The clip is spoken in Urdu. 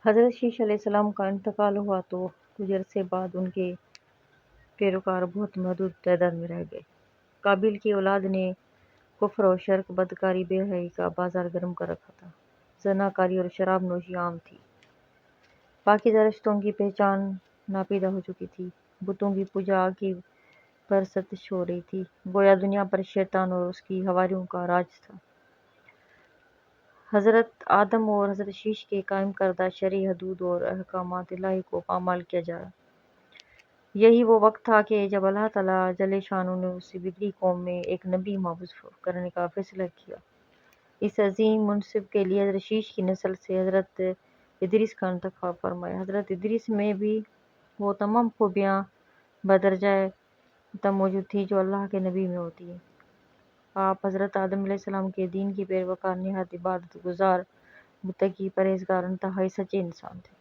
حضرت شیش علیہ السلام کا انتقال ہوا تو کچھ عرصے بعد ان کے پیروکار بہت محدود تعداد میں رہ گئے۔ قابیل کی اولاد نے کفر و شرک، بدکاری، بے حیائی کا بازار گرم کر رکھا تھا۔ زناکاری اور شراب نوشی عام تھی۔ پاکیزہ رشتوں کی پہچان ناپیدہ ہو چکی تھی۔ بتوں کی پوجا کی پرستش ہو رہی تھی، گویا دنیا پر شیطان اور اس کی حواریوں کا راج تھا۔ حضرت آدم اور حضرت شیش کے قائم کردہ شرعی حدود اور احکامات الہی کو پامال کیا جا رہا۔ یہی وہ وقت تھا کہ جب اللہ تعالیٰ جل شانہ نے اس بگڑی قوم میں ایک نبی مبعوث کرنے کا فیصلہ کیا۔ اس عظیم منصب کے لیے حضرت شیش کی نسل سے حضرت ادریس کا انتخاب فرمایا۔ حضرت ادریس میں بھی وہ تمام خوبیاں بدرجہ تم موجود تھی جو اللہ کے نبی میں ہوتی ہیں۔ آپ حضرت آدم علیہ السلام کے دین کی پیروکار، نہایت عبادت گزار، متقی، پرہیزگار، انتہائی سچے انسان تھے۔